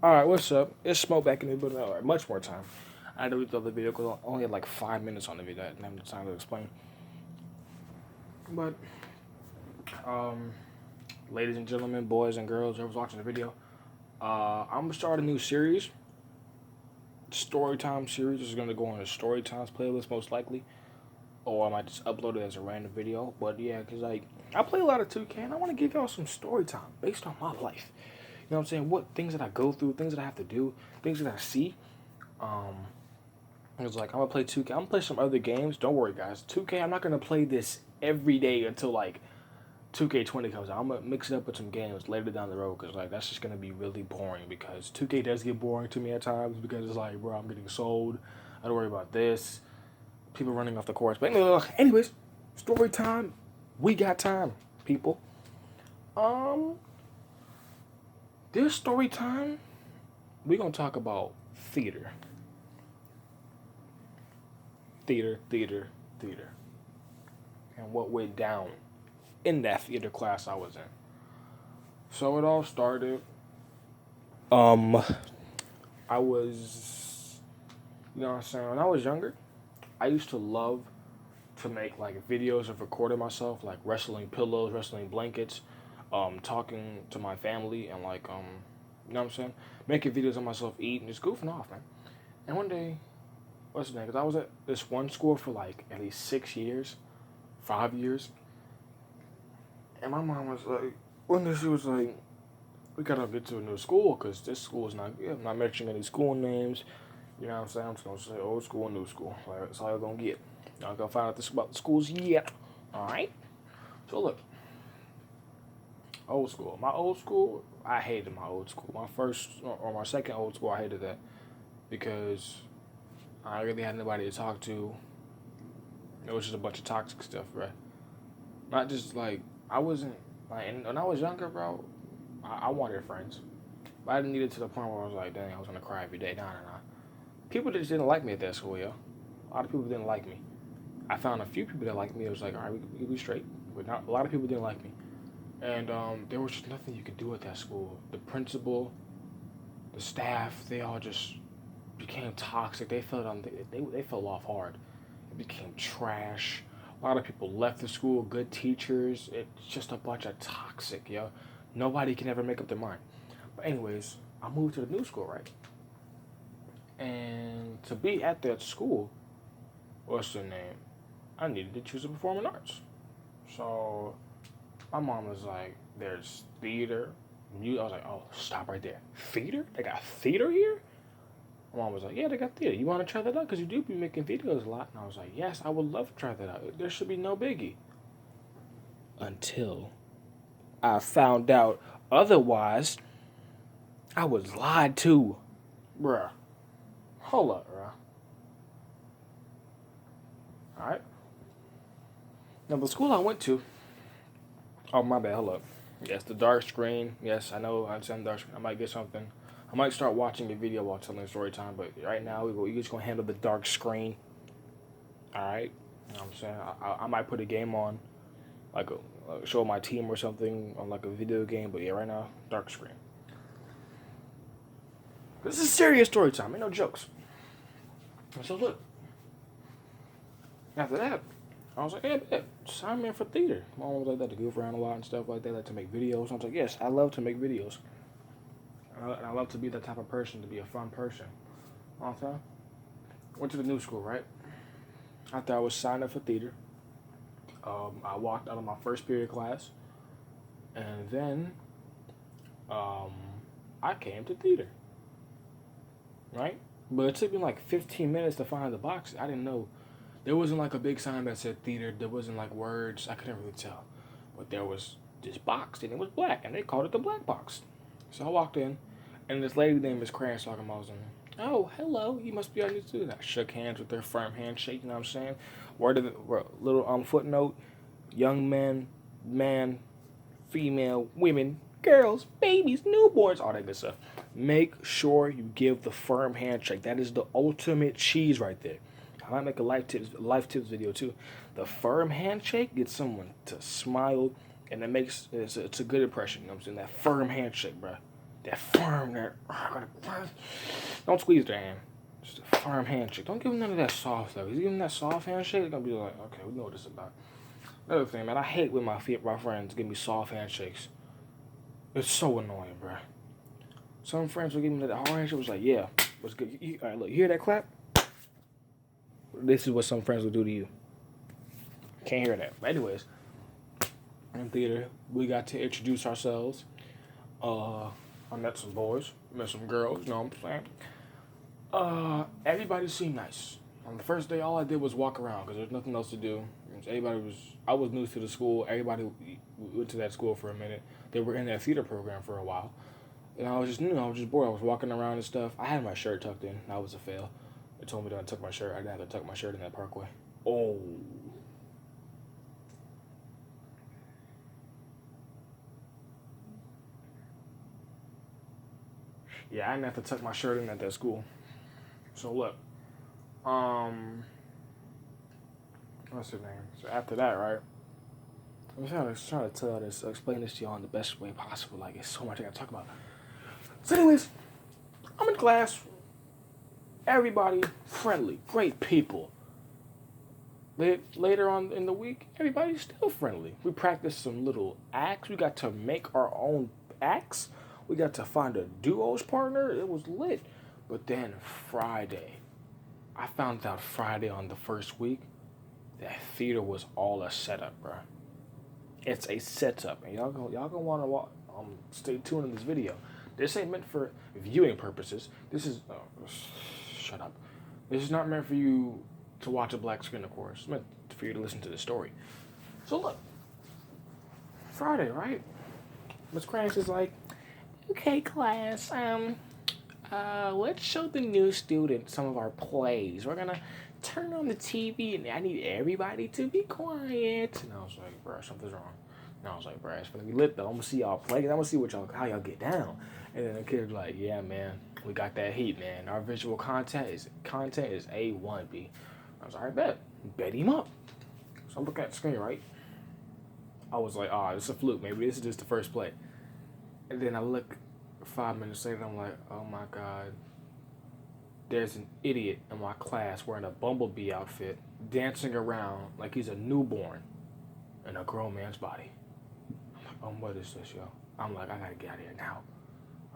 Alright, what's up? It's Smoke back in the building. Alright, much more time. I had to read the other video because I only had like 5 minutes on the video. I didn't have the time to explain. But, um, ladies and gentlemen, boys and girls, whoever's watching the video, I'm going to start a new series. Storytime series. This is going to go on the Storytimes playlist, most likely. Or I might just upload it as a random video. But yeah, because like, I play a lot of 2K and I want to give y'all some story time based on my life. You know what I'm saying? What things that I go through, things that I have to do, things that I see. It's like I'm gonna play 2K. I'm gonna play some other games. Don't worry, guys. 2K. I'm not gonna play this every day until like 2K20 comes out. I'm gonna mix it up with some games later down the road because like that's just gonna be really boring because 2K does get boring to me at times because it's like, bro, I'm getting sold. I don't worry about this. People running off the course. But anyways, story time. We got time, people. This story time, we're gonna talk about theater. Theater. And what went down in that theater class I was in. So it all started. I was, you know what I'm saying, when I was younger, I used to love to make like videos of recording myself, like wrestling pillows, wrestling blankets, talking to my family, and like, you know what I'm saying, making videos of myself eating, just goofing off, man. And one day, what's the name? Because I was at this one school for like at least 6 years, 5 years, and my mom was like, one day she was like, we gotta get to a new school because this school is not good. I'm not mentioning any school names. You know what I'm saying? I'm just gonna say old school, new school. Like, that's all you're gonna get. You're not gonna find out this about the schools yet. Alright? So look. Old school. My old school, I hated my old school. My first or my second old school, I hated that. Because I really had nobody to talk to. It was just a bunch of toxic stuff, bro. Not just like, I wasn't, like, when I was younger, bro, I wanted friends. But I didn't need it to the point where I was like, dang, I was gonna cry every day. Nah. People just didn't like me at that school, yo. A lot of people didn't like me. I found a few people that liked me. It was like, all right, we be straight. But not, a lot of people didn't like me. And there was just nothing you could do at that school. The principal, the staff, they all just became toxic. They fell off hard. It became trash. A lot of people left the school. Good teachers. It's just a bunch of toxic, yo. Nobody can ever make up their mind. But anyways, I moved to the new school, right? And to be at that school, what's the name? I needed to choose a performing arts. So my mom was like, there's theater. I was like, oh, stop right there. Theater? They got theater here? My mom was like, yeah, they got theater. You want to try that out? Because you do be making videos a lot. And I was like, yes, I would love to try that out. There should be no biggie. Until I found out otherwise, I was lied to. Bruh. Hold up, bruh. Alright. Now, the school I went to, oh, my bad, hold up. Yes, the dark screen. Yes, I know, I understand dark screen. I might get something. I might start watching a video while telling a story time, but right now, we're just going to handle the dark screen. Alright? You know what I'm saying? I might put a game on, like show my team or something on like a video game, but yeah, right now, dark screen. This is serious story time, ain't no jokes. So look, after that, I was like, hey, bet, sign me in for theater. Mom was like that to goof around a lot and stuff like that, like to make videos. I was like, yes, I love to make videos. And I love to be that type of person, to be a fun person. Okay? Went to the new school, right? After I was signed up for theater, I walked out of my first period class, and then I came to theater, right? But it took me like 15 minutes to find the box. I didn't know. There wasn't like a big sign that said theater. There wasn't like words. I couldn't really tell. But there was this box, and it was black, and they called it the black box. So I walked in, and this lady named Miss Crans talking about, oh, hello, you must be our new student. I shook hands with their firm handshake, you know what I'm saying? Word of the little footnote, young men, man, female, women, girls, babies, newborns, all that good stuff. Make sure you give the firm handshake. That is the ultimate cheese right there. I might make a life tips video too. The firm handshake gets someone to smile, and it's a good impression. You know what I'm saying? That firm handshake, bro. that firm, don't squeeze their hand. Just a firm handshake. Don't give them none of that soft stuff. You give them that soft handshake, they're gonna be like, okay, we know what this is about. Another thing, man, I hate when my friends give me soft handshakes. It's so annoying, bro. Some friends will give me that hard handshake. It was like, yeah, what's good? All right, look, you hear that clap? This is what some friends will do to you. Can't hear that. But anyways, in theater, we got to introduce ourselves. I met some boys, met some girls, you know what I'm saying? Everybody seemed nice. On the first day, all I did was walk around because there's nothing else to do. I was new to the school. Everybody went to that school for a minute. They were in that theater program for a while. And I was just bored. I was walking around and stuff. I had my shirt tucked in. That was a fail. They told me that I tuck my shirt. I didn't have to tuck my shirt in that parkway. Oh. Yeah, I didn't have to tuck my shirt in at that school. So look, what's her name? So after that, right? I'm trying to tell this, explain this to y'all in the best way possible. Like, it's so much I gotta talk about. So anyways, I'm in class. Everybody friendly, great people. Later on in the week, everybody's still friendly. We practiced some little acts. We got to make our own acts. We got to find a duos partner. It was lit. But then Friday, I found out Friday on the first week that theater was all a setup, bro. It's a setup, and y'all gonna want to stay tuned in this video. This ain't meant for viewing purposes. This is shut up. This is not meant for you to watch a black screen, of course. It's meant for you to listen to the story. So look, Friday, right? Miss Cranks is like, okay, class, let's show the new student some of our plays. We're gonna turn on the TV, and I need everybody to be quiet. And I was like, bro, something's wrong. And I was like, bro, it's gonna be lit though. I'm gonna see y'all play. I'm gonna see how y'all get down. And then the kid's like, yeah, man, we got that heat, man. Our visual content is A1, B. I was like, all right, bet him up. So I'm looking at the screen, right? I was like, oh, it's a fluke. Maybe this is just the first play. And then I look 5 minutes later, I'm like, oh my God. There's an idiot in my class wearing a bumblebee outfit, dancing around like he's a newborn in a grown man's body. I'm like, oh, what is this, yo? I'm like, I gotta get out of here now.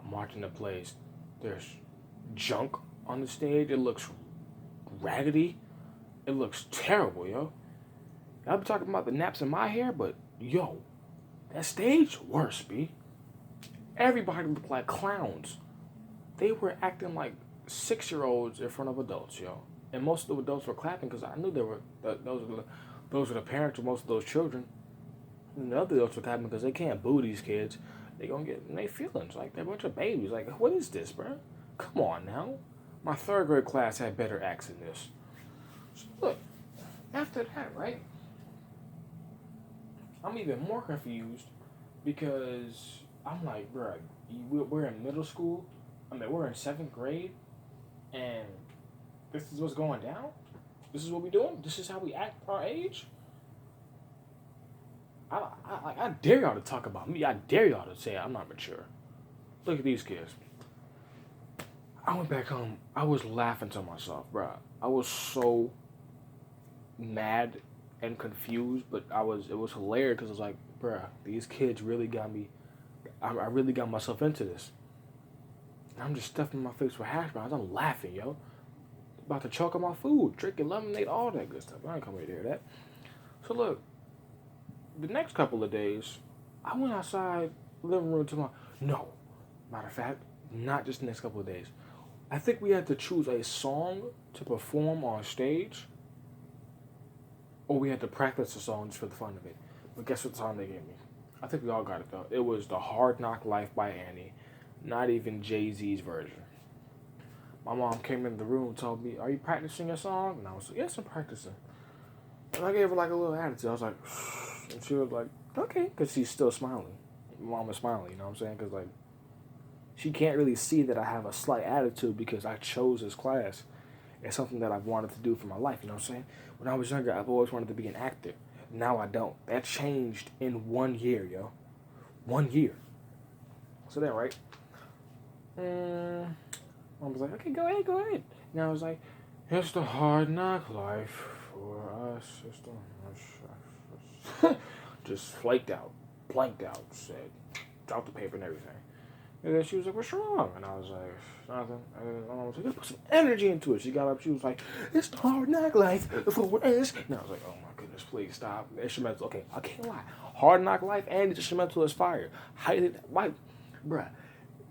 I'm watching the plays. There's junk on the stage. It looks raggedy. It looks terrible, yo. I'll be talking about the naps in my hair, but yo, that stage, worse, B. Everybody looked like clowns. They were acting like 6-year-olds in front of adults, yo. And most of the adults were clapping because I knew those were the parents of most of those children. And the other adults were clapping because they can't boo these kids. They gonna get in their feelings like they're a bunch of babies. Like, what is this, bro? Come on now. My third grade class had better acts than this. So look, after that, right? I'm even more confused because I'm like, bro, we're in middle school. I mean, we're in 7th grade, and this is what's going down? This is what we doing? This is how we act our age? I dare y'all to talk about me. I dare y'all to say I'm not mature. Look at these kids. I went back home. I was laughing to myself, bro. I was so mad and confused, but it was hilarious because it was like, bro, these kids really got me. I really got myself into this. And I'm just stuffing my face with hash browns. I'm laughing, yo. About to choke on my food, drinking lemonade, all that good stuff. I ain't coming to hear that. So look, the next couple of days, I went outside, living room to my... No, matter of fact, not just the next couple of days. I think we had to choose a song to perform on stage, or we had to practice the song just for the fun of it. But guess what song they gave me? I think we all got it, though. It was The Hard Knock Life by Annie. Not even Jay-Z's version. My mom came in the room and told me, are you practicing a song? And I was like, yes, I'm practicing. And I gave her like a little attitude. I was like, and she was like, okay, because she's still smiling. Mom is smiling, you know what I'm saying? Because like, she can't really see that I have a slight attitude because I chose this class. It's something that I've wanted to do for my life, you know what I'm saying? When I was younger, I've always wanted to be an actor. Now I don't. That changed in 1 year, yo. 1 year. So then, right? Mom was like, okay, go ahead. And I was like, it's the hard knock life for us. Just flaked out, blanked out, said, dropped the paper and everything. And then she was like, what's wrong? And I was like, nothing. And I was like, let's put some energy into it. She got up, she was like, it's the hard knock life for us. And I was like, oh my goodness, please stop. Instrumental, okay, I can't lie. Hard knock life and instrumental is fire. Why, bruh.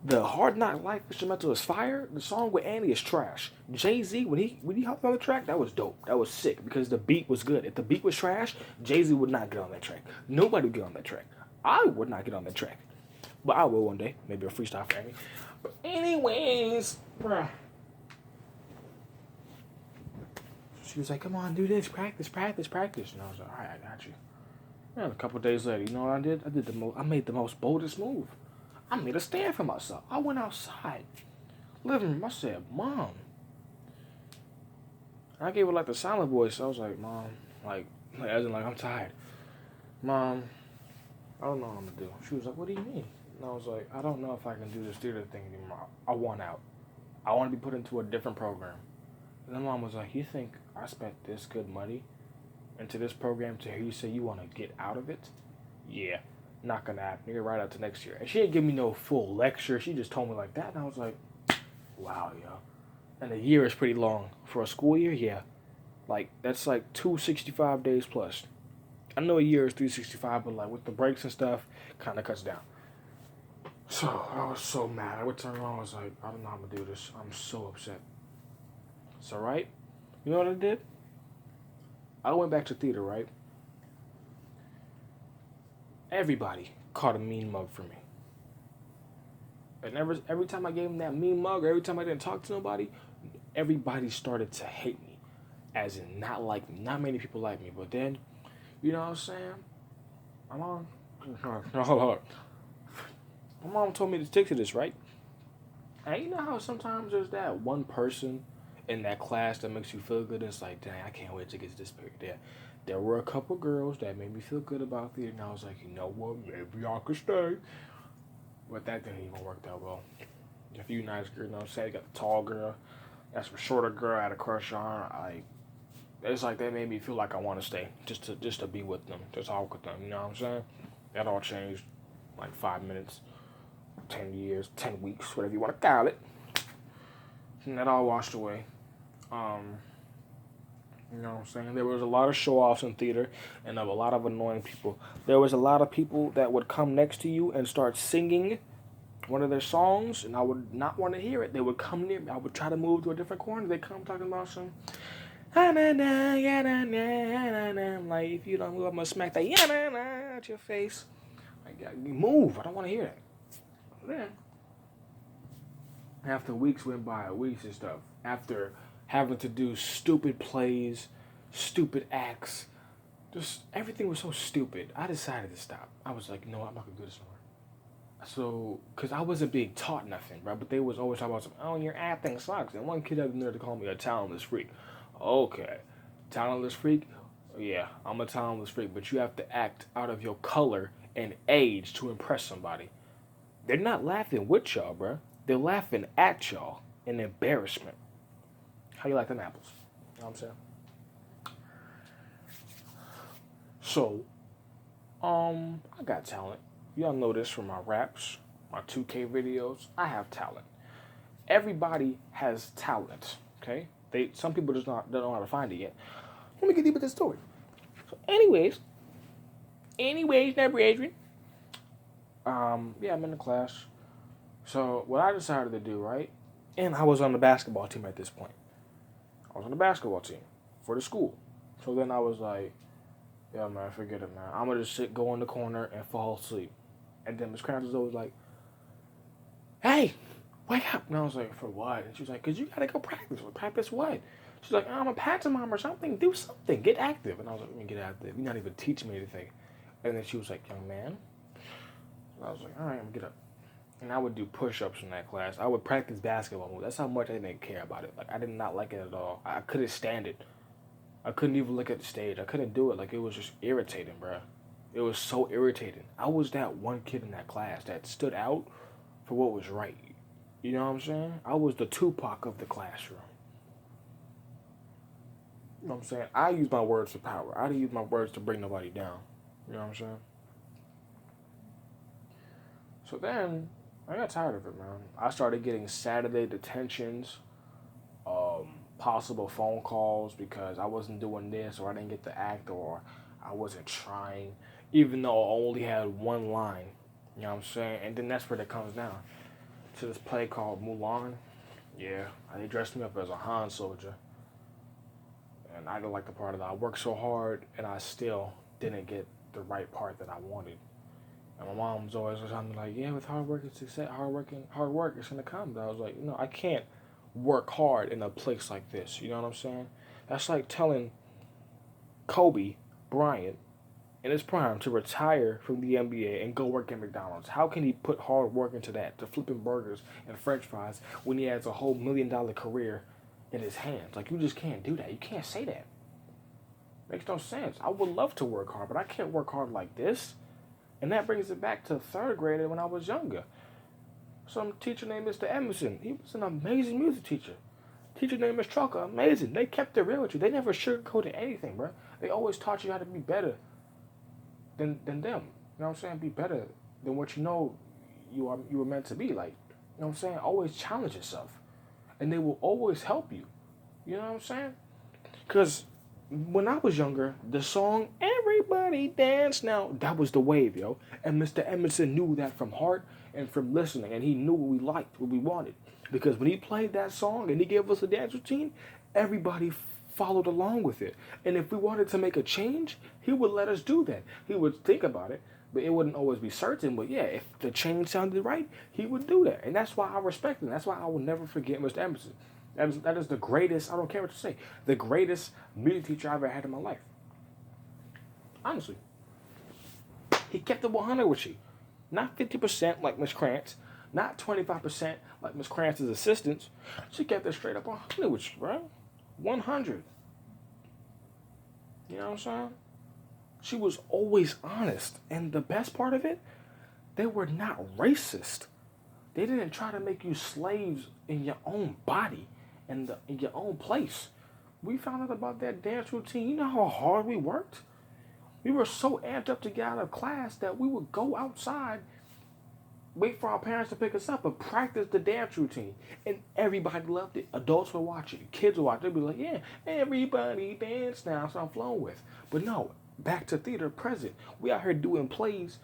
The Hard Knock Life instrumental is fire. The song with Annie is trash. Jay-Z, when he hopped on the track, that was dope. That was sick because the beat was good. If the beat was trash, Jay-Z would not get on that track. Nobody would get on that track. I would not get on that track. But I will one day. Maybe a freestyle for Annie. But anyways, bruh. She was like, come on, do this. Practice. And I was like, all right, I got you. And a couple days later, you know what I did? I made the most boldest move. I made a stand for myself. I went outside, living room. I said, Mom. I gave her like the silent voice. I was like, Mom, as in I'm tired. Mom, I don't know what I'm gonna do. She was like, what do you mean? And I was like, I don't know if I can do this theater thing anymore. I want out. I want to be put into a different program. And then Mom was like, you think I spent this good money into this program to hear you say you want to get out of it? Yeah. Not gonna happen. You're right out to next year. And she didn't give me no full lecture. She just told me like that. And I was like, wow, yo. And a year is pretty long. For a school year, yeah. That's 265 days plus. I know a year is 365, but with the breaks and stuff, kind of cuts down. So I was so mad. I would turn around. I was like, I don't know how I'm gonna do this. I'm so upset. So right, you know what I did? I went back to theater, right? Everybody caught a mean mug for me. And every time I gave them that mean mug, or every time I didn't talk to nobody, everybody started to hate me. As in, not like me. Not many people like me. But then, you know what I'm saying? My mom, hold on. My mom told me to stick to this, right? And you know how sometimes there's that one person in that class that makes you feel good? It's like, dang, I can't wait to get to this period. There were a couple girls that made me feel good about theater, and I was like, you know what, maybe I could stay. But that didn't even work that well. A few nice girls, you know what I'm saying? You got the tall girl, that's a shorter girl I had a crush on. It's like they made me feel like I want to stay, just to be with them, to talk with them, you know what I'm saying? That all changed, 5 minutes, 10 years, 10 weeks, whatever you want to call it. And that all washed away. You know what I'm saying? There was a lot of show-offs in theater and of a lot of annoying people. There was a lot of people that would come next to you and start singing one of their songs, and I would not want to hear it. They would come near me. I would try to move to a different corner. They come talking about some, I'm like, if you don't move, I'm going to smack that out your face. Move. I don't want to hear that. Then, after weeks went by, weeks and stuff, after having to do stupid plays, stupid acts. Just everything was so stupid. I decided to stop. I was like, no, I'm not gonna do this anymore. So, cause I wasn't being taught nothing, right? But they was always talking about oh, your acting sucks. And one kid had the nerve to call me a talentless freak. Okay, talentless freak. Yeah, I'm a talentless freak, but you have to act out of your color and age to impress somebody. They're not laughing with y'all, bro. They're laughing at y'all in embarrassment. How you like them apples? You know what I'm saying? So, I got talent. Y'all know this from my raps, my 2K videos. I have talent. Everybody has talent, okay? Some people just don't know how to find it yet. Let me get deep with this story. So, anyways, never Adrian. Yeah, I'm in the class. So, what I decided to do, right? And I was on the basketball team at this point. I was on the basketball team for the school. So then I was like, yeah, man, forget it, man. I'm going to just go in the corner and fall asleep. And then Miss Krabs was always like, hey, wake up. And I was like, for what? And she was like, because you got to go practice. Well, practice what? She's like, I'm a pantomime or something. Do something. Get active. And I was like, let me get active. You're not even teaching me anything. And then she was like, young man. And I was like, all right, I'm going to get up. And I would do push-ups in that class. I would practice basketball moves. That's how much I didn't care about it. I did not like it at all. I couldn't stand it. I couldn't even look at the stage. I couldn't do it. It was just irritating, bro. It was so irritating. I was that one kid in that class that stood out for what was right. You know what I'm saying? I was the Tupac of the classroom. You know what I'm saying? I use my words for power. I didn't use my words to bring nobody down. You know what I'm saying? So then I got tired of it, man. I started getting Saturday detentions, possible phone calls because I wasn't doing this or I didn't get the act or I wasn't trying, even though I only had one line. You know what I'm saying? And then that's where it comes down to this play called Mulan. Yeah, they dressed me up as a Han soldier. And I didn't like the part of that. I worked so hard and I still didn't get the right part that I wanted. And my mom was always telling me like, yeah, with hard work and success, hard work, it's gonna come. But I was like, I can't work hard in a place like this. You know what I'm saying? That's like telling Kobe Bryant in his prime to retire from the NBA and go work at McDonald's. How can he put hard work into that, to flipping burgers and French fries, when he has a whole $1 million career in his hands? Like, you just can't do that. You can't say that. Makes no sense. I would love to work hard, but I can't work hard like this. And that brings it back to third grade when I was younger. Some teacher named Mr. Emerson. He was an amazing music teacher. Teacher named Miss Trucker, amazing. They kept it real with you. They never sugarcoated anything, bro. They always taught you how to be better than them. You know what I'm saying? Be better than what you were meant to be. Like, you know what I'm saying? Always challenge yourself. And they will always help you. You know what I'm saying? Because when I was younger, the song Everybody Dance Now, that was the wave, yo. And Mr. Emerson knew that from heart and from listening. And he knew what we liked, what we wanted. Because when he played that song and he gave us a dance routine, everybody followed along with it. And if we wanted to make a change, he would let us do that. He would think about it, but it wouldn't always be certain. But yeah, if the change sounded right, he would do that. And that's why I respect him. That's why I will never forget Mr. Emerson. That is the greatest, I don't care what you say, the greatest music teacher I ever had in my life. Honestly. He kept it 100 with you. Not 50% like Miss Krantz. Not 25% like Miss Krantz's assistants. She kept it straight up 100 with you, bro. 100. You know what I'm saying? She was always honest. And the best part of it, they were not racist. They didn't try to make you slaves in your own body. In your own place. We found out about that dance routine. You know how hard we worked? We were so amped up to get out of class that we would go outside, wait for our parents to pick us up, and practice the dance routine. And everybody loved it. Adults would watch it. Kids would watch it. They'd be like, yeah, everybody dance now. So I'm flowing with. But no, back to theater present. We out here doing plays,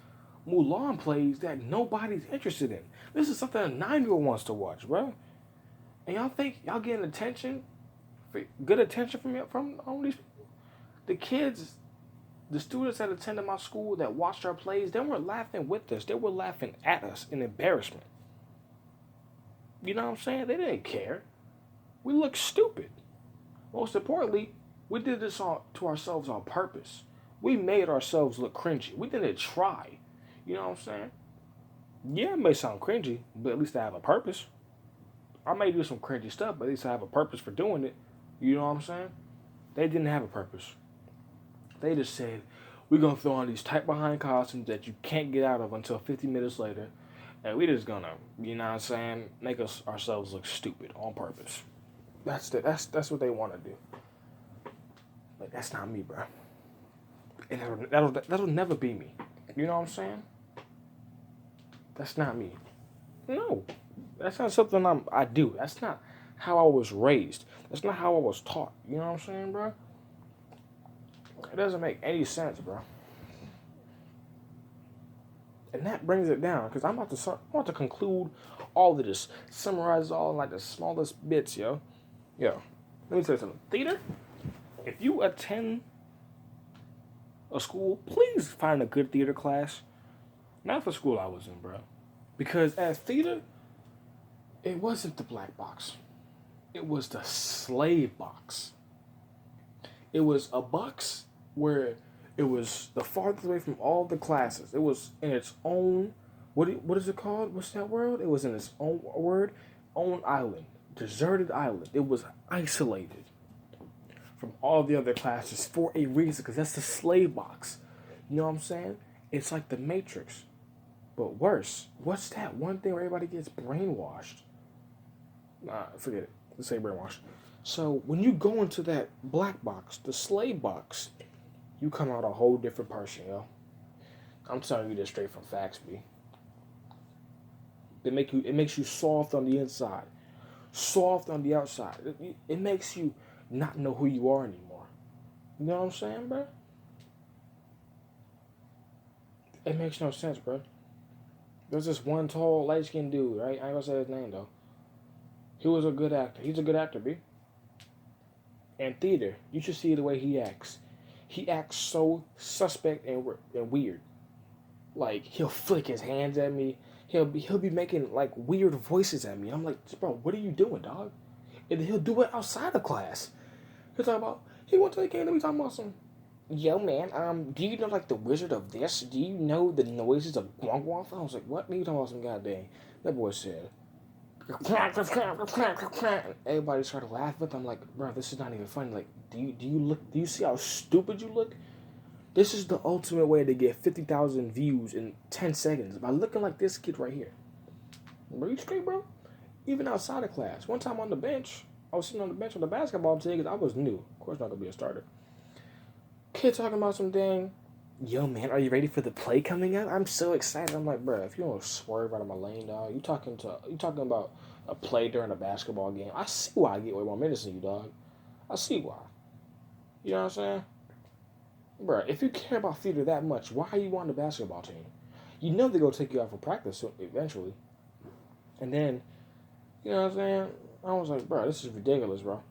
Mulan plays that nobody's interested in. This is something a 9-year-old wants to watch, bro. And y'all think y'all getting attention, good attention from all these people? The kids, the students that attended my school that watched our plays, they weren't laughing with us. They were laughing at us in embarrassment. You know what I'm saying? They didn't care. We looked stupid. Most importantly, we did this to ourselves on purpose. We made ourselves look cringy. We didn't try. You know what I'm saying? Yeah, it may sound cringy, but at least I have a purpose. I may do some cringy stuff, but at least I have a purpose for doing it. You know what I'm saying? They didn't have a purpose. They just said, we're going to throw on these tight behind costumes that you can't get out of until 50 minutes later. And we're just going to, you know what I'm saying, make ourselves look stupid on purpose. That's what they want to do. But that's not me, bro. And that'll never be me. You know what I'm saying? That's not me. No. That's not something I do. That's not how I was raised. That's not how I was taught. You know what I'm saying, bro? It doesn't make any sense, bro. And that brings it down, because I'm about to conclude all of this. Summarize all in like the smallest bits, yo. Yo, let me tell you something. Theater, if you attend a school, please find a good theater class. Not the school I was in, bro. Because at theater, it wasn't the black box. It was the slave box. It was a box where it was the farthest away from all the classes. It was in its own, what is it called? What's that word? It was in its own island. Deserted island. It was isolated from all the other classes for a reason, because that's the slave box. You know what I'm saying? It's like the Matrix, but worse. What's that one thing where everybody gets brainwashed? Nah, forget it. Let's say brainwash. So when you go into that black box, the slave box, you come out a whole different person, yo. I'm telling you this straight from facts, B. It makes you soft on the inside, soft on the outside. It makes you not know who you are anymore. You know what I'm saying, bro? It makes no sense, bro. There's this one tall, light-skinned dude, right? I ain't gonna say his name, though. He was a good actor. He's a good actor, B. And theater, you should see the way he acts. He acts so suspect and weird. Like, he'll flick his hands at me. He'll be making, like, weird voices at me. I'm like, bro, what are you doing, dog? And he'll do it outside of class. He'll talk about, he went to the game and we talking about some, yo, man, do you know, like, the Wizard of this? Do you know the noises of Gwang Gwang? I was like, what? You talking about some goddamn. That boy said, everybody started laughing. I'm like, bro, this is not even funny. Like, do you see how stupid you look? This is the ultimate way to get 50,000 views in 10 seconds by looking like this kid right here. Are you straight, bro? Even outside of class. One time on the bench, I was sitting on the bench on the basketball team because I was new. Of course, not gonna be a starter. Kid talking about some dang, yo, man, are you ready for the play coming up? I'm so excited. I'm like, bro, if you don't swerve out of my lane, dog, you talking about a play during a basketball game. I see why I get way more minutes than you, dog. I see why. You know what I'm saying? Bro, if you care about theater that much, why are you on the basketball team? You know they're going to take you out for practice eventually. And then, you know what I'm saying? I was like, bro, this is ridiculous, bro.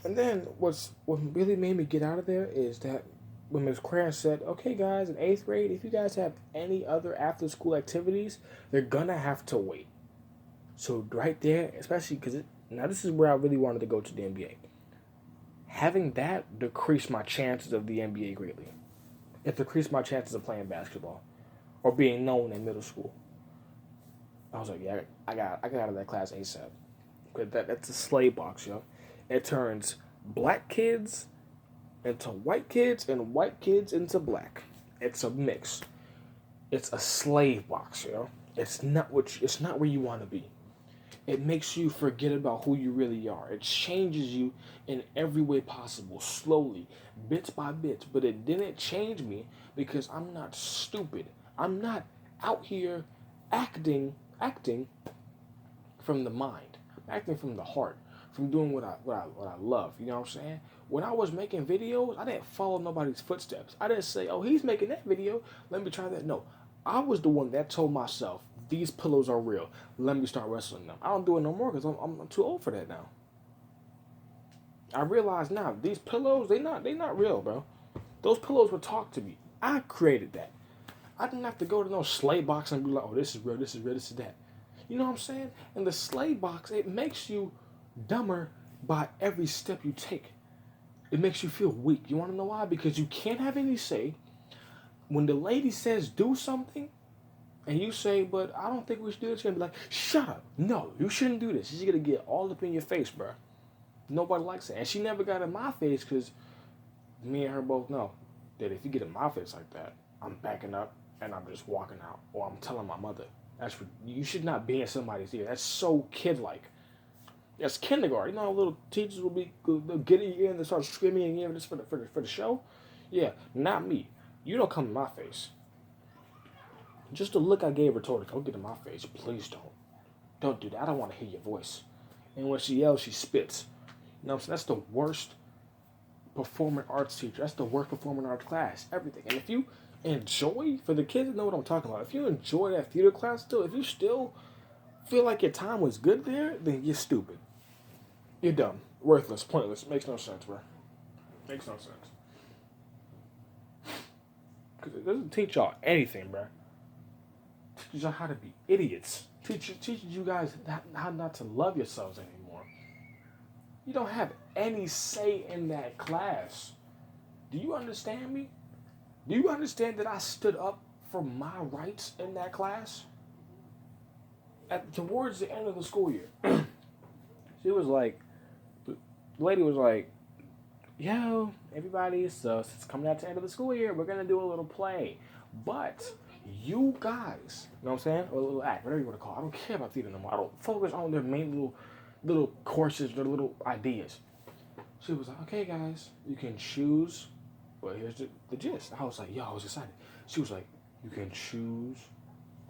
And then what really made me get out of there is that when Ms. Cran said, okay, guys, in 8th grade, if you guys have any other after-school activities, they're going to have to wait. So right there, especially because now this is where I really wanted to go to the NBA. Having that decreased my chances of the NBA greatly. It decreased my chances of playing basketball or being known in middle school. I was like, yeah, I got out of that class ASAP. That's a slave box, yo. It turns black kids into white kids and white kids into black. It's a mix. It's a slave box, yo. It's not where you want to be. It makes you forget about who you really are. It changes you in every way possible, slowly, bits by bits. But it didn't change me because I'm not stupid. I'm not out here acting from the mind, acting from the heart, from doing what I love. You know what I'm saying? When I was making videos, I didn't follow nobody's footsteps. I didn't say, oh, he's making that video, let me try that. No, I was the one that told myself, these pillows are real. Let me start wrestling them. I don't do it no more because I'm too old for that now. I realize now these pillows they not real, bro. Those pillows would talk to me. I created that. I didn't have to go to no slave box and be like, oh, this is real, this is real, this is that. You know what I'm saying? And the slave box, it makes you dumber by every step you take. It makes you feel weak. You want to know why? Because you can't have any say. When the lady says do something, and you say, but I don't think we should do this, she's going to be like, shut up. No, you shouldn't do this. She's going to get all up in your face, bro. Nobody likes it. And she never got in my face because me and her both know that if you get in my face like that, I'm backing up and I'm just walking out. Or I'm telling my mother. You should not be in somebody's ear. That's so kid-like. That's kindergarten. You know how little teachers they'll get in your ear and they start screaming in your ear just for the show? Yeah, not me. You don't come in my face. Just the look I gave her told her, don't get in my face. Please don't. Don't do that. I don't want to hear your voice. And when she yells, she spits. You know what I'm saying? That's the worst performing arts teacher. That's the worst performing arts class. Everything. And if you enjoy, for the kids that know what I'm talking about, if you enjoy that theater class still, if you still feel like your time was good there, then you're stupid. You're dumb. Worthless. Pointless. Makes no sense, bro. Makes no sense. Because it doesn't teach y'all anything, bro. Teaches y'all how to be idiots. Teaches you guys how not to love yourselves anymore. You don't have any say in that class. Do you understand me? Do you understand that I stood up for my rights in that class? Towards the end of the school year, she was like, the lady was like, yo, everybody, so it's coming out to the end of the school year, we're going to do a little play. But You guys, you know what I'm saying? Or a little act, whatever you want to call it. I don't care about theater no more. I don't focus on their main little courses, their little ideas. She was like, okay, guys, you can choose. Well, here's the gist. I was like, yo, I was excited. She was like, you can choose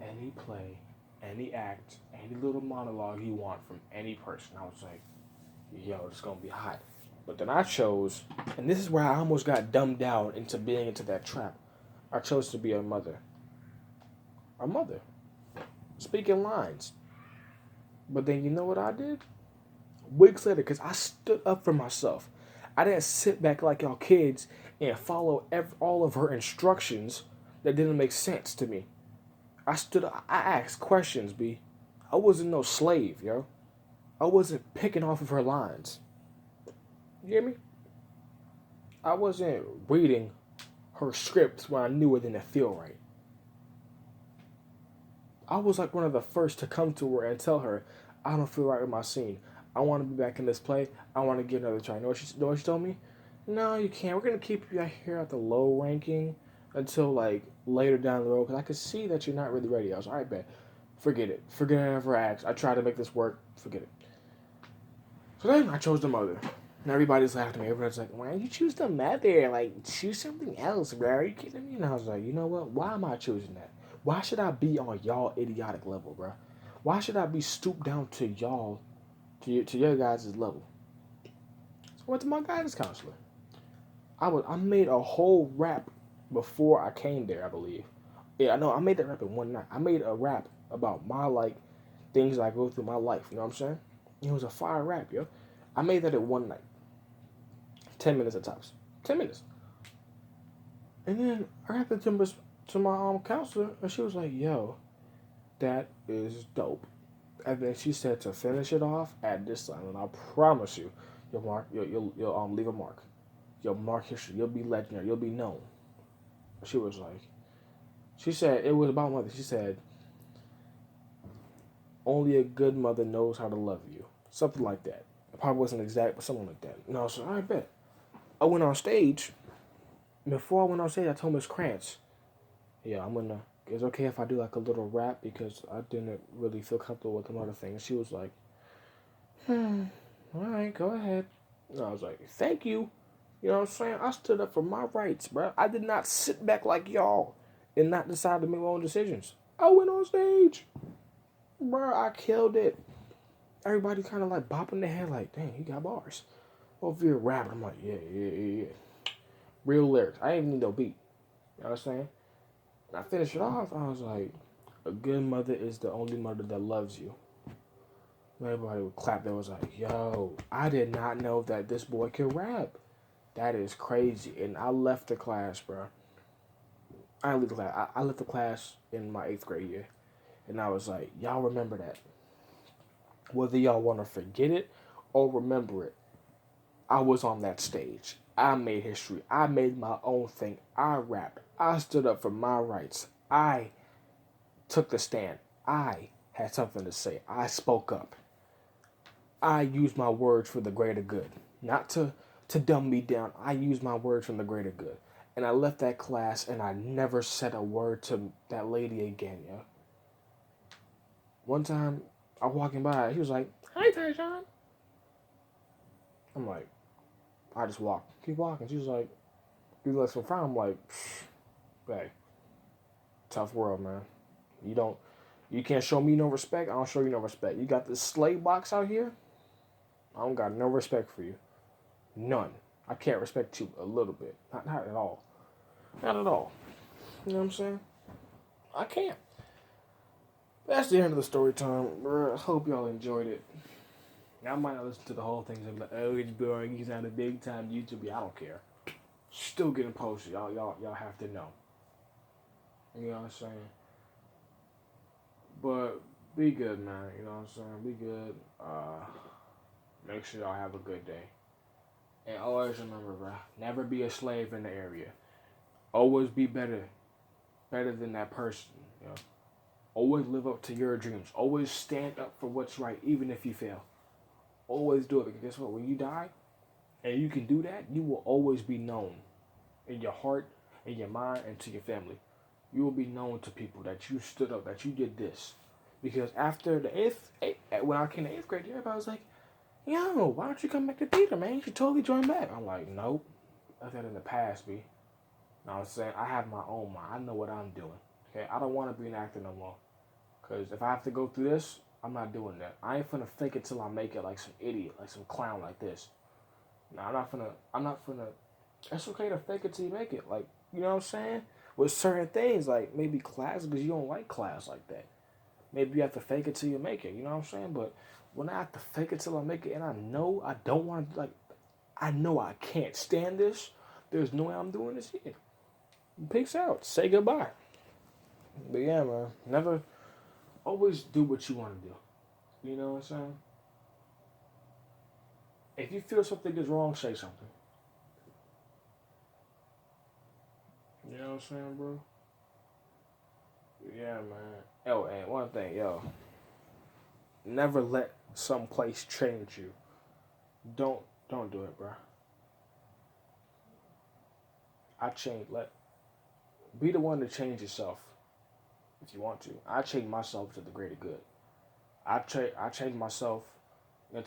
any play, any act, any little monologue you want from any person. I was like, yo, it's going to be hot. But then I chose, and this is where I almost got dumbed down into being into that trap. I chose to be a mother. A mother. Speaking lines. But then you know what I did? Weeks later, because I stood up for myself. I didn't sit back like y'all kids and follow all of her instructions that didn't make sense to me. I stood up. I asked questions, B. I wasn't no slave, yo. I wasn't picking off of her lines. You hear me? I wasn't reading her scripts when I knew it didn't feel right. I was like one of the first to come to her and tell her, I don't feel right with my scene. I want to be back in this play. I want to get another try. Know what she told me? No, you can't. We're going to keep you here at the low ranking until like later down the road because I could see that you're not really ready. I was all right, bet. Forget it. Forget I ever asked. I tried to make this work. Forget it. So then I chose the mother. And everybody's laughing at me. Everybody's like, why did you choose the mother? Like, choose something else, bro. Are you kidding me? And I was like, you know what? Why am I choosing that? Why should I be on y'all idiotic level, bro? Why should I be stooped down to y'all, to your guys' level? So I went to my guidance counselor. I made a whole rap before I came there, I believe. Yeah, I know. I made that rap in one night. I made a rap about my, like, things I go through my life. You know what I'm saying? It was a fire rap, yo. I made that in one night. 10 minutes at tops. 10 minutes. And then I got to my counselor, and she was like, yo, that is dope. And then she said to finish it off at this time, and I promise you, you'll leave a mark. You'll mark history. You'll be legendary. You'll be known. She was like, she said, it was about mother. She said, only a good mother knows how to love you. Something like that. It probably wasn't exact, but something like that. And I was like, all right, bet. I went on stage. Before I went on stage, I told Miss Krantz, yeah, it's okay if I do like a little rap because I didn't really feel comfortable with another thing. And she was like, all right, go ahead. And I was like, thank you. You know what I'm saying? I stood up for my rights, bro. I did not sit back like y'all and not decide to make my own decisions. I went on stage. Bro, I killed it. Everybody kind of like bopping their head like, dang, he got bars. Over here rapping, I'm like, yeah. Real lyrics. I didn't even need no beat. You know what I'm saying? And I finished it off. I was like, a good mother is the only mother that loves you. And everybody would clap. They was like, yo, I did not know that this boy could rap. That is crazy. And I left the class, bro. I didn't leave the class. I left the class in my 8th grade year. And I was like, y'all remember that. Whether y'all want to forget it or remember it, I was on that stage. I made history. I made my own thing. I rapped. I stood up for my rights. I took the stand. I had something to say. I spoke up. I used my words for the greater good. Not to dumb me down. I used my words for the greater good. And I left that class and I never said a word to that lady again, yo. One time, I was walking by, he was like, hi, Tyshawn. I'm like, I just walked. Keep walking. She was like, you let some frown. I'm like, hey, tough world, man. You can't show me no respect. I don't show you no respect. You got this slave box out here. I don't got no respect for you. None. I can't respect you a little bit. Not at all. Not at all. You know what I'm saying? I can't. That's the end of the story time, bro. I hope y'all enjoyed it. I might not listen to the whole thing and be like, oh, it's boring. He's not a big time YouTuber. I don't care. Still getting posted. Y'all have to know. You know what I'm saying? But be good, man. You know what I'm saying? Be good. Make sure y'all have a good day. And always remember, bro, never be a slave in the area. Always be better than that person. You know? Always live up to your dreams. Always stand up for what's right, even if you fail. Always do it, because guess what? When you die, and you can do that, you will always be known in your heart, in your mind, and to your family. you will be known to people that you stood up, that you did this. Because after the when I came to 8th grade, everybody was like, yo, why don't you come back to theater, man? You should totally join back. I'm like, nope. That's that in the past, B. Now I'm saying I have my own mind. I know what I'm doing. Okay, I don't want to be an actor no more. Cause if I have to go through this, I'm not doing that. I ain't finna fake it till I make it like some idiot, like some clown like this. No, I'm not finna. It's okay to fake it till you make it. Like, you know what I'm saying? With certain things, like maybe class, because you don't like class like that. Maybe you have to fake it till you make it. You know what I'm saying? But when I have to fake it till I make it, and I know I don't want to, like, I know I can't stand this. There's no way I'm doing this here. Peace out. Say goodbye. But yeah, man. Never, always do what you want to do. You know what I'm saying? If you feel something is wrong, say something. You know what I'm saying, bro? Yeah, man. Oh, and one thing, yo. Never let some place change you. Don't don't do it, bro. I change. Be the one to change yourself if you want to. I change myself to the greater good. I changed myself to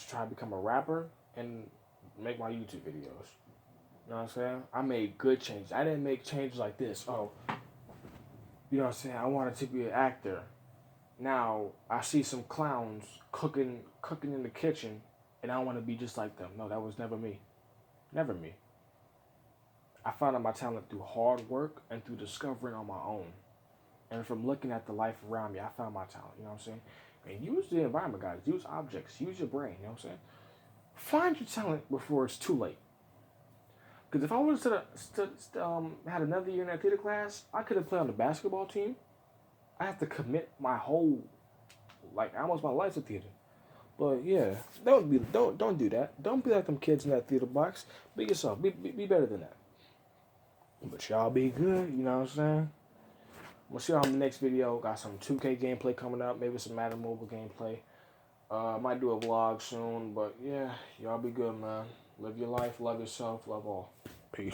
try to become a rapper and make my YouTube videos. You know what I'm saying? I made good changes. I didn't make changes like this. Oh, you know what I'm saying? I wanted to be an actor. Now I see some clowns cooking in the kitchen, and I want to be just like them. No, that was never me. Never me. I found out my talent through hard work and through discovering on my own. And from looking at the life around me, I found my talent. You know what I'm saying? And use the environment, guys. Use objects. Use your brain. You know what I'm saying? Find your talent before it's too late. Because if I was had another year in that theater class, I could have played on the basketball team. I have to commit my whole, like, almost my life to theater. But yeah, don't do that. Don't be like them kids in that theater box. Be yourself. Be better than that. But y'all be good. You know what I'm saying? We'll see y'all in the next video. Got some 2K gameplay coming up. Maybe some Madden Mobile gameplay. Might do a vlog soon. But yeah, y'all be good, man. Live your life. Love yourself. Love all. Peace.